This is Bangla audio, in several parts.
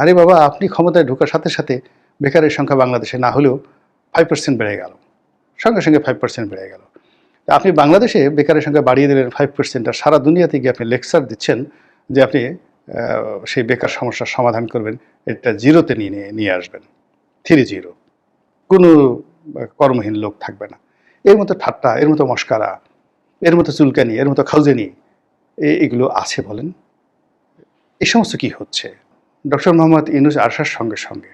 আরে বাবা, আপনি ক্ষমতায় ঢোকার সাথে সাথে বেকারের সংখ্যা বাংলাদেশে না হলেও 5% বেড়ে গেল, সঙ্গে সঙ্গে 5% বেড়ে গেল। তা আপনি বাংলাদেশে বেকারের সংখ্যা বাড়িয়ে দিলেন 5%, আর সারা দুনিয়াতে গিয়ে আপনি লেকচার দিচ্ছেন যে আপনি সেই বেকার সমস্যার সমাধান করবেন, এটা জিরোতে নিয়ে আসবেন, 3-0, কোনো কর্মহীন লোক থাকবে না। এর মতো ঠাট্টা, এর মতো মস্কারা, এর মতো চুলকানি, এর মতো খাউজেনি এগুলো আছে বলেন? এই সমস্ত কি হচ্ছে? ডক্টর মোহাম্মদ ইউনূস আসার সঙ্গে সঙ্গে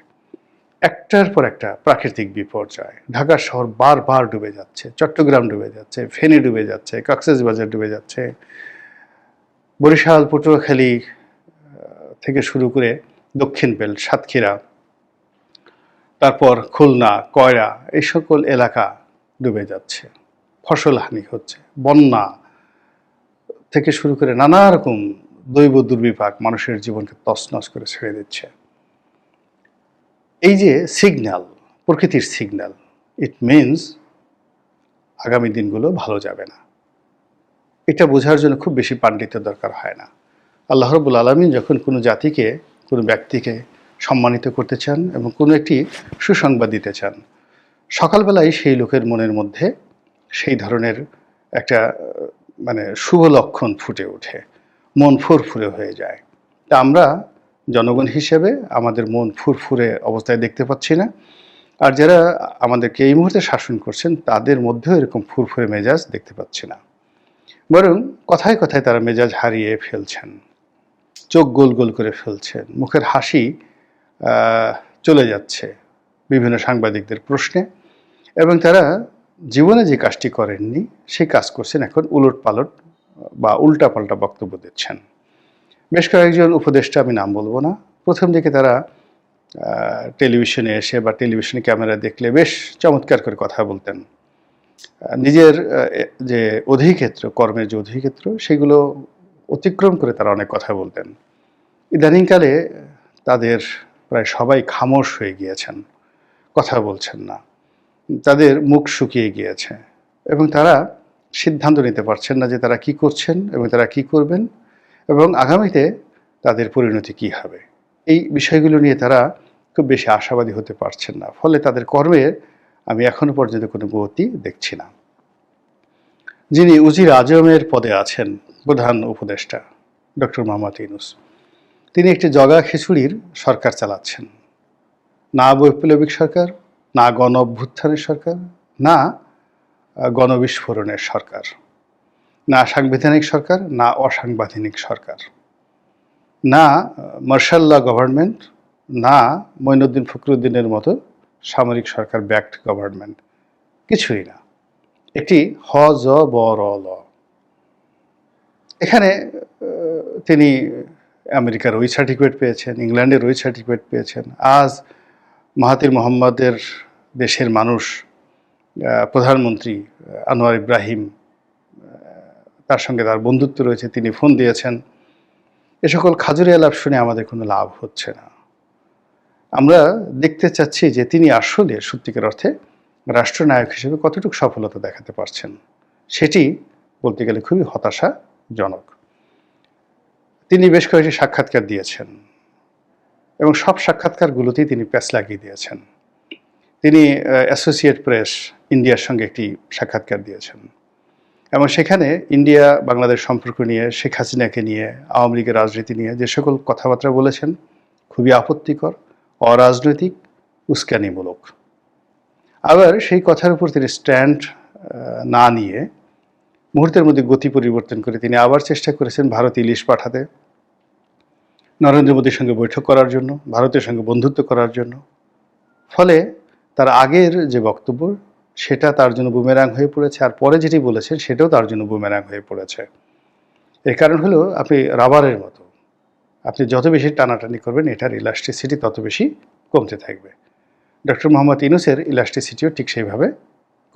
একটার পর একটা প্রাকৃতিক বিপর্যয়, ঢাকা শহর বারবার ডুবে যাচ্ছে, চট্টগ্রাম ডুবে যাচ্ছে, ফেনী ডুবে যাচ্ছে, কক্সবাজার ডুবে যাচ্ছে, বরিশাল, পটুয়াখালী থেকে শুরু করে দক্ষিণ বেল্ট, সাতক্ষীরা, তারপর খুলনা, কয়রা, এই সকল এলাকা ডুবে যাচ্ছে, ফসলহানি হচ্ছে, বন্যা থেকে শুরু করে নানা রকম দৈব দুর্বিপাক মানুষের জীবনকে তছনছ করে ছেড়ে দিচ্ছে। এই যে সিগন্যাল, প্রকৃতির সিগন্যাল, ইট মিনস আগামী দিনগুলো ভালো যাবে না। এটা বোঝার জন্য খুব বেশি পাণ্ডিত্যের দরকার হয় না। আল্লাহ রাব্বুল আলামিন যখন কোনো জাতিকে, কোনো ব্যক্তিকে সম্মানিত করতে চান এবং কোনো একটি সুসংবাদ দিতে চান, সকালবেলায় সেই লোকের মনের মধ্যে সেই ধরনের একটা মানে শুভ লক্ষণ ফুটে ওঠে, মন ফুরফুরে হয়ে যায়। তা আমরা জনগণ হিসেবে আমাদের মন ফুরফুরে অবস্থায় দেখতে পাচ্ছি না, আর যারা আমাদেরকে এই মুহূর্তে শাসন করছেন তাদের মধ্যেও এরকম ফুরফুরে মেজাজ দেখতে পাচ্ছি না। বরং কথায় কথায় তারা মেজাজ হারিয়ে ফেলছেন, চোখ গোল গোল করে ফেলছেন, মুখের হাসি চলে যাচ্ছে বিভিন্ন সাংবাদিকদের প্রশ্নে, এবং তারা জীবনে যে কাজটি করেননি সেই কাজ করছেন এখন উলটপালট বা উল্টাপাল্টা বক্তব্য দিচ্ছেন। বেশ কয়েকজন উপদেষ্টা, আমি নাম বলবো না, প্রথম দিকে তারা টেলিভিশনে এসে বা টেলিভিশনে ক্যামেরা দেখলে বেশ চমৎকার করে কথা বলতেন, নিজের যে অধিক্ষেত্র, কর্মের যে অধিক্ষেত্র সেগুলো অতিক্রম করে তারা অনেক কথা বলতেন। ইদানিংকালে তাদের প্রায় সবাই খামোশ হয়ে গিয়েছেন, কথা বলছেন না, তাদের মুখ শুকিয়ে গিয়েছে এবং তারা সিদ্ধান্ত নিতে পারছেন না যে তারা কি করছেন এবং তারা কি করবেন এবং আগামীতে তাদের পরিণতি কি হবে। এই বিষয়গুলো নিয়ে তারা খুব বেশি আশাবাদী হতে পারছেন না, ফলে তাদের কর্মের আমি এখনো পর্যন্ত কোনো গতি দেখছি না। যিনি উজির আজমের পদে আছেন, প্রধান উপদেষ্টা ডক্টর মোহাম্মদ ইউনূস, তিনি একটি জগা খিচুড়ির সরকার চালাচ্ছেন। না বৈপ্লবিক সরকার, না গণ অভ্যুত্থানের সরকার, না গণবিস্ফোরণের সরকার, না সাংবিধানিক সরকার, না অসাংবিধানিক সরকার, না মার্শাল ল গভর্নমেন্ট, না মঈনুদ্দিন ফখরুদ্দিনের মতো সামরিক সরকার ব্যাকড গভর্নমেন্ট, কিছুই না। একটি হ-জ-ব-র-ল। এখানে তিনি আমেরিকার ওই সার্টিফিকেট পেয়েছেন, ইংল্যান্ডের ওই সার্টিফিকেট পেয়েছেন। আজ মাহাতির মোহাম্মদের দেশের মানুষ, প্রধানমন্ত্রী আনোয়ার ইব্রাহিম, তার সঙ্গে তার বন্ধুত্ব রয়েছে, তিনি ফোন দিয়েছেন। এ সকল খাজুরি আলাপ শুনে আমাদের কোনো লাভ হচ্ছে না। আমরা দেখতে চাচ্ছি যে তিনি আসলে সত্যিকার অর্থে রাষ্ট্রনায়ক হিসেবে কতটুকু সফলতা দেখাতে পারছেন। সেটি বলতে গেলে খুবই হতাশাজনক। তিনি বেশ কয়েকটি সাক্ষাৎকার দিয়েছেন এবং সব সাক্ষাৎকারগুলোতেই তিনি প্যাচ লাগিয়ে দিয়েছেন। তিনি অ্যাসোসিয়েট প্রেস ইন্ডিয়ার সঙ্গে একটি সাক্ষাৎকার দিয়েছেন এবং সেখানে ইন্ডিয়া বাংলাদেশ সম্পর্ক নিয়ে, শেখ হাসিনাকে নিয়ে, আওয়ামী লীগের রাজনীতি নিয়ে যে সকল কথাবার্তা বলেছেন খুবই আপত্তিকর, অরাজনৈতিক, উস্কানিমূলক। আবার সেই কথার উপর তিনি স্ট্যান্ড না নিয়ে মুহূর্তের মধ্যে গতি পরিবর্তন করে তিনি আবার চেষ্টা করেছেন ভারত ইলিশ পাঠাতে, নরেন্দ্র মোদীর সঙ্গে বৈঠক করার জন্য, ভারতের সঙ্গে বন্ধুত্ব করার জন্য। ফলে তার আগের যে বক্তব্য সেটা তার জন্য বুমেরাং হয়ে পড়েছে, আর পরে যেটি বলেছেন সেটাও তার জন্য বুমেরাং হয়ে পড়েছে। এর কারণ হলো আপনি রাবারের মতো, আপনি যত বেশি টানাটানি করবেন এটার ইলাস্টিসিটি তত বেশি কমতে থাকবে। ডক্টর মোহাম্মদ ইউনূসের ইলাস্টিসিটিও ঠিক সেইভাবে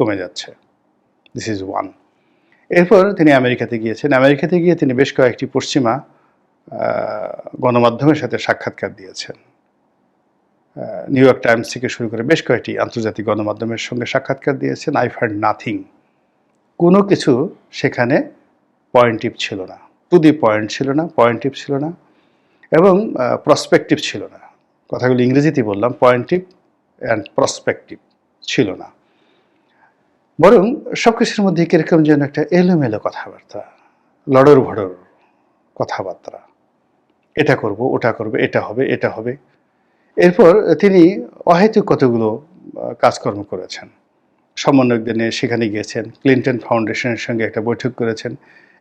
কমে যাচ্ছে। This is one. এরপর তিনি আমেরিকাতে গিয়েছেন। আমেরিকাতে গিয়ে তিনি বেশ কয়েকটি পশ্চিমা গণমাধ্যমের সাথে সাক্ষাৎকার দিয়েছেন। নিউ ইয়র্ক টাইমস থেকে শুরু করে বেশ কয়েকটি আন্তর্জাতিক গণমাধ্যমের সঙ্গে সাক্ষাৎকার দিয়েছেন। I hard nothing. কোনো কিছু সেখানে পয়েন্টিভ ছিল না, টু দি পয়েন্ট ছিল না, পয়েন্টিভ ছিল না এবং প্রসপেক্টিভ ছিল না। কথাগুলো ইংরেজিতে বললাম, পয়েন্টিভ অ্যান্ড প্রসপেক্টিভ ছিল না, বরং সব কিছুর মধ্যে কিরকম যেন একটা এলোমেলো কথাবার্তা, লড়র ভড়র কথাবার্তা, এটা করব, ওটা করবে, এটা হবে, এটা হবে। এরপর তিনি অহেতুক কতগুলো কাজকর্ম করেছেন। সমন্বয়কদের নিয়ে সেখানে গিয়েছেন, ক্লিন্টন ফাউন্ডেশনের সঙ্গে একটা বৈঠক করেছেন,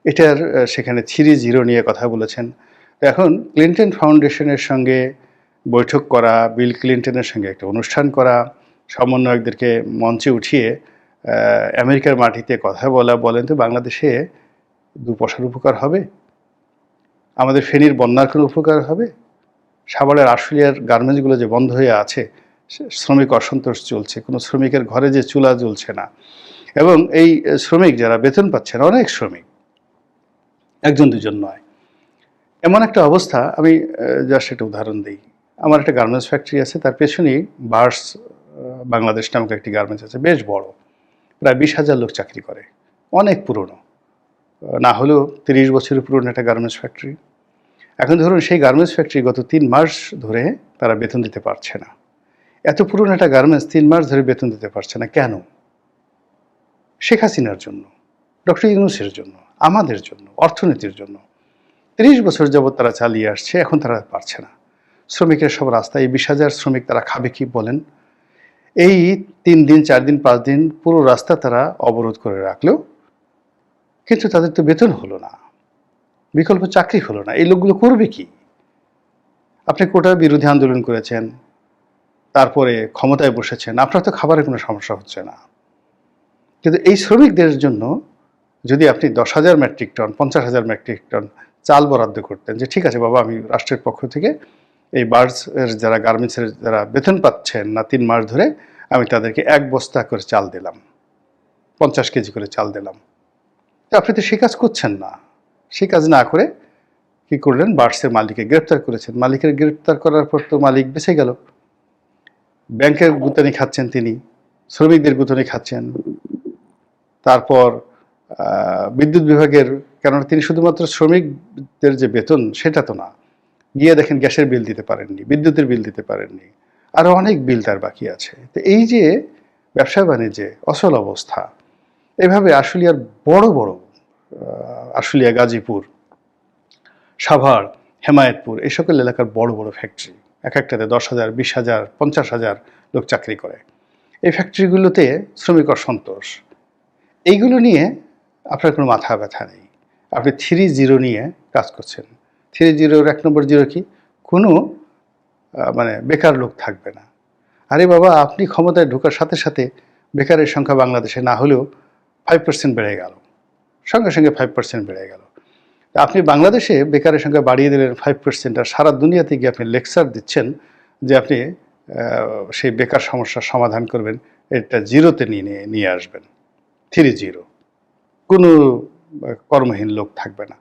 এটার সেখানে 3-0 নিয়ে কথা বলেছেন। এখন ক্লিন্টন ফাউন্ডেশনের সঙ্গে বৈঠক করা, বিল ক্লিন্টনের সঙ্গে একটা অনুষ্ঠান করা, সমন্বয়কদেরকে মঞ্চে উঠিয়ে আমেরিকার মাটিতে কথা বলা, বলেন তো বাংলাদেশে 2 পয়সার উপকার হবে? আমাদের ফেনীর বন্যার কোনো উপকার হবে? সাভারের আশুলিয়ার গার্মেন্টসগুলো যে বন্ধ হয়ে আছে, শ্রমিক অসন্তোষ চলছে, কোনো শ্রমিকের ঘরে যে চুলা জ্বলছে না, এবং এই শ্রমিক যারা বেতন পাচ্ছেন, অনেক শ্রমিক, একজন দুজন নয়, এমন একটা অবস্থা। আমি জাস্ট একটা উদাহরণ দিই। আমার একটা গার্মেন্টস ফ্যাক্টরি আছে, তার পেছনেই বার্স বাংলাদেশ নামক একটি গার্মেন্টস আছে, বেশ বড়, প্রায় 20,000 লোক চাকরি করে, অনেক পুরনো, না হলেও 30 বছরের পুরনো একটা গার্মেন্টস ফ্যাক্টরি। এখন ধরুন সেই গার্মেন্টস ফ্যাক্টরি গত 3 মাস ধরে তারা বেতন দিতে পারছে না। এত পুরনো একটা গার্মেন্টস 3 মাস ধরে বেতন দিতে পারছে না কেন? শেখ হাসিনার জন্য, ডক্টর ইউনূসের জন্য, আমাদের জন্য, অর্থনীতির জন্য। 30 বছর যাবৎ তারা চালিয়ে আসছে, এখন তারা পারছে না। শ্রমিকের সব রাস্তায়, এই 20,000 শ্রমিক তারা খাবে কি বলেন? এই 3 দিন 4 দিন 5 দিন পুরো রাস্তা তারা অবরোধ করে রাখলেও কিন্তু তাদের তো বেতন হলো না, বিকল্প চাকরি হলো না। এই লোকগুলো করবে কি? আপনি কোটা বিরোধী আন্দোলন করেছেন, তারপরে ক্ষমতায় বসেছেন, আপনার তো খাবারের কোনো সমস্যা হচ্ছে না। কিন্তু এই শ্রমিকদের জন্য যদি আপনি 10,000 মেট্রিক টন, 50,000 মেট্রিক টন চাল বরাদ্দ করতেন, যে ঠিক আছে বাবা, আমি রাষ্ট্রের পক্ষ থেকে এই বার্ডসের যারা, গার্মেন্টসের যারা বেতন পাচ্ছেন না 3 মাস ধরে, আমি তাদেরকে 1 বস্তা করে চাল দিলাম, 50 কেজি করে চাল দিলাম। তো আপনি তো সে কাজ করছেন না। সে কাজ না করে কি করলেন? বার্ডসের মালিককে গ্রেপ্তার করেছেন। মালিকের গ্রেপ্তার করার পর তো মালিক বেঁচে গেল। ব্যাংকের গুতানি খাচ্ছেন তিনি, শ্রমিকদের গুতানি খাচ্ছেন। তারপর বিদ্যুৎ বিভাগের, কেননা তিনি শুধুমাত্র শ্রমিকদের যে বেতন সেটা তো না, গিয়ে দেখেন গ্যাসের বিল দিতে পারেননি, বিদ্যুতের বিল দিতে পারেননি, আরও অনেক বিল তার বাকি আছে। তো এই যে ব্যবসা বাণিজ্যে অচল অবস্থা, এভাবে আশুলিয়ার বড় বড়, আশুলিয়া, গাজীপুর, সাভার, হেমায়েতপুর, এই সকল এলাকার বড় বড় ফ্যাক্টরি, এক একটাতে 10,000, 20,000, 50,000 লোক চাকরি করে। এই ফ্যাক্টরিগুলোতে শ্রমিক অসন্তোষ, এইগুলো নিয়ে আপনার কোনো মাথা ব্যথা নেই। আপনি 3-0 নিয়ে কাজ করছেন। 3-0-র 1 নম্বর জিরো কি? কোনো মানে বেকার লোক থাকবে না। আরে বাবা, আপনি ক্ষমতায় ঢোকার সাথে সাথে বেকারের সংখ্যা বাংলাদেশে না হলেও 5% বেড়ে গেল, সঙ্গে সঙ্গে 5% বেড়ে গেল। আপনি বাংলাদেশে বেকারের সংখ্যা বাড়িয়ে দিলেন 5%, আর সারা দুনিয়াতে গিয়ে আপনি লেকচার দিচ্ছেন যে আপনি সেই বেকার সমস্যার সমাধান করবেন, এটা জিরোতে নিয়ে আসবেন। 3-0, কোনো কর্মহীন লোক থাকবে না।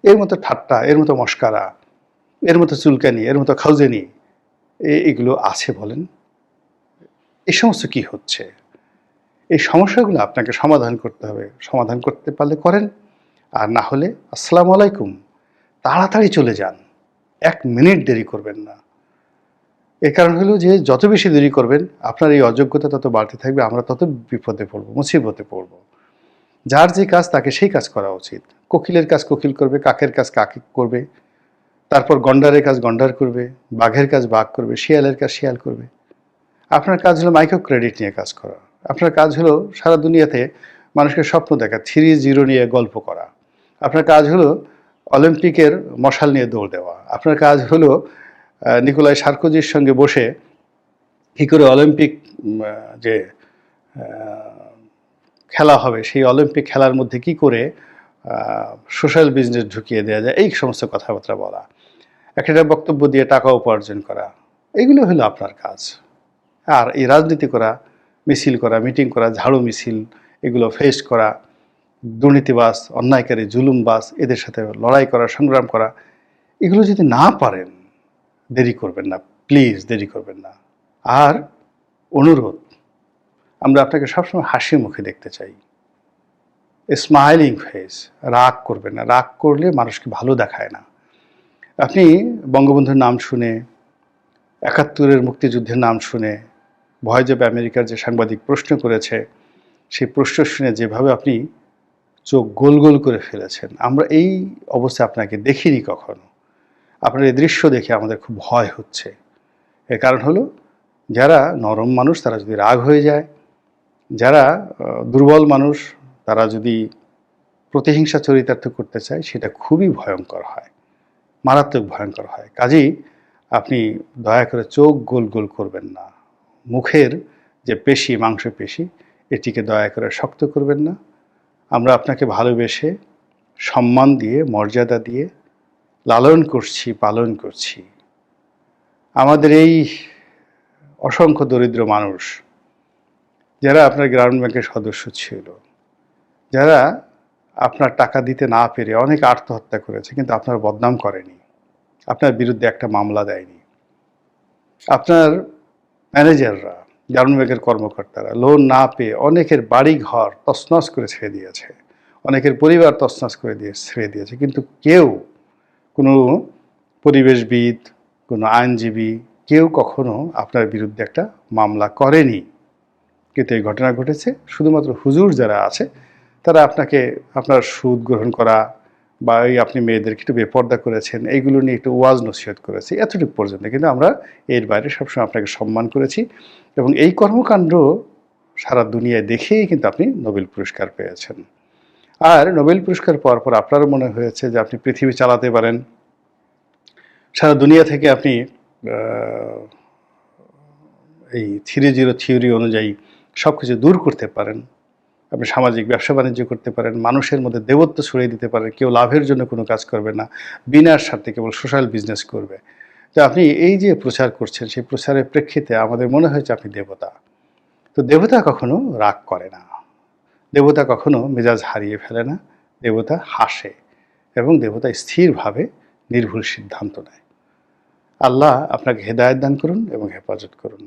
এর মতো ঠাট্টা, এর মতো মস্কারা, এর মতো চুলকানি, এর মতো খাউজেনি, এগুলো আছে বলেন? এই সমস্ত কি হচ্ছে? এই সমস্যাগুলো আপনাকে সমাধান করতে হবে। সমাধান করতে পারলে করেন, আর না হলে আসসালামু আলাইকুম, তাড়াতাড়ি চলে যান, 1 মিনিট দেরি করবেন না। এর কারণ হলো যে যত বেশি দেরি করবেন আপনার এই অযোগ্যতা তত বাড়তে থাকবে, আমরা তত বিপদে পড়ব, মুসিবতে পড়ব। যার যে কাজ তাকে সেই কাজ করা উচিত। কোকিলের কাজ কোকিল করবে, কাকের কাজ কাক করবে, তারপর গন্ডারের কাজ গন্ডার করবে, বাঘের কাজ বাঘ করবে, শিয়ালের কাজ শিয়াল করবে। আপনার কাজ হলো মাইক্রো ক্রেডিট নিয়ে কাজ করা। আপনার কাজ হলো সারা দুনিয়াতে মানুষকে স্বপ্ন দেখা, 3-0 নিয়ে গল্প করা। আপনার কাজ হলো অলিম্পিকের মশাল নিয়ে দৌড় দেওয়া। আপনার কাজ হলো নিকোলাই সার্কোজির সঙ্গে বসে কী করে অলিম্পিক যে খেলা হবে, সেই অলিম্পিক খেলার মধ্যে কি করে সোশ্যাল বিজনেস ঢুকিয়ে দেওয়া যায়, এই সমস্ত কথাবার্তা বলা, একটা বক্তব্য দিয়ে টাকা উপার্জন করা, এগুলো হলো আপনার কাজ। আর এই রাজনীতি করা, মিছিল করা, মিটিং করা, ঝাড়ু মিছিল, এগুলো ফেস করা, দুর্নীতিবাজ, অন্যায়কারী, জুলুমবাজ, এদের সাথে লড়াই করা, সংগ্রাম করা, এগুলো যদি না পারেন, দেরি করবেন না, প্লিজ দেরি করবেন না। আর অনুরোধ, আমরা আপনাকে সবসময় হাসি মুখে দেখতে চাই, স্মাইলিং ফেস। রাগ করবেন না, রাগ করলে মানুষকে ভালো দেখায় না। আপনি বঙ্গবন্ধুর নাম শুনে ৭১-এর মুক্তিযুদ্ধের নাম শুনে ভয় যাবে আমেরিকার যে সাংবাদিক প্রশ্ন করেছে, সেই প্রশ্ন শুনে যেভাবে আপনি চোখ গোল গোল করে ফেলেছেন, আমরা এই অবস্থায় আপনাকে দেখিনি কখনো। আপনার এই দৃশ্য দেখে আমাদের খুব ভয় হচ্ছে। এর কারণ হলো, যারা নরম মানুষ তারা যদি রাগ হয়ে যায়, যারা দুর্বল মানুষ তারা যদি প্রতিহিংসা চরিতার্থ করতে চায়, সেটা খুবই ভয়ঙ্কর হয়, মারাত্মক ভয়ঙ্কর হয়। কাজেই আপনি দয়া করে চোখ গোল গোল করবেন না। মুখের যে পেশি, মাংসপেশি, এটিকে দয়া করে শক্ত করবেন না। আমরা আপনাকে ভালোবেসে, সম্মান দিয়ে, মর্যাদা দিয়ে লালন করছি, পালন করছি। আমাদের এই অসংখ্য দরিদ্র মানুষ যারা আপনার গ্রামীণ ব্যাংকের সদস্য ছিল, যারা আপনার টাকা দিতে না পেরে অনেক আত্মহত্যা করেছে, কিন্তু আপনার বদনাম করেনি, আপনার বিরুদ্ধে একটা মামলা দেয়নি। আপনার ম্যানেজাররা, গ্রামীণ ব্যাংকের কর্মকর্তারা লোন না পেয়ে অনেকের বাড়ি ঘর তছনছ করে ছেড়ে দিয়েছে, অনেকের পরিবার তছনছ করে ছেড়ে দিয়েছে, কিন্তু কেউ, কোনো পরিবেশবিদ, কোনো আইনজীবী, কেউ কখনো আপনার বিরুদ্ধে একটা মামলা করেনি। কিন্তু এই ঘটনা ঘটেছে শুধুমাত্র হুজুর যারা আছে তারা আপনাকে, আপনার সুদ গ্রহণ করা বা এই আপনি মেয়েদেরকে একটু বেপর্দা করেছেন, এইগুলো নিয়ে একটু ওয়াজ নসিহত করেছি, এতটুকু পর্যন্ত। কিন্তু আমরা এর বাইরে সবসময় আপনাকে সম্মান করেছি, এবং এই কর্মকাণ্ড সারা দুনিয়ায় দেখেই কিন্তু আপনি নোবেল পুরস্কার পেয়েছেন। আর নোবেল পুরস্কার পাওয়ার পর আপনারও মনে হয়েছে যে আপনি পৃথিবী চালাতে পারেন, সারা দুনিয়া থেকে আপনি এই 3-0 থিওরি অনুযায়ী সব কিছু দূর করতে পারেন। আপনি সামাজিক ব্যবসা বাণিজ্য করতে পারেন, মানুষের মধ্যে দেবত্ব ছড়িয়ে দিতে পারেন, কেউ লাভের জন্য কোনো কাজ করবে না, বিনা স্বার্থে কেবল সোশ্যাল বিজনেস করবে। তো আপনি এই যে প্রচার করছেন, সেই প্রচারের প্রেক্ষিতে আমাদের মনে হয়েছে আপনি দেবতা। তো দেবতা কখনো রাগ করে না, দেবতা কখনো মেজাজ হারিয়ে ফেলে না, দেবতা হাসে, এবং দেবতা স্থিরভাবে নির্ভুল সিদ্ধান্ত নেয়। আল্লাহ আপনাকে হেদায়েত দান করুন এবং হেফাজত করুন।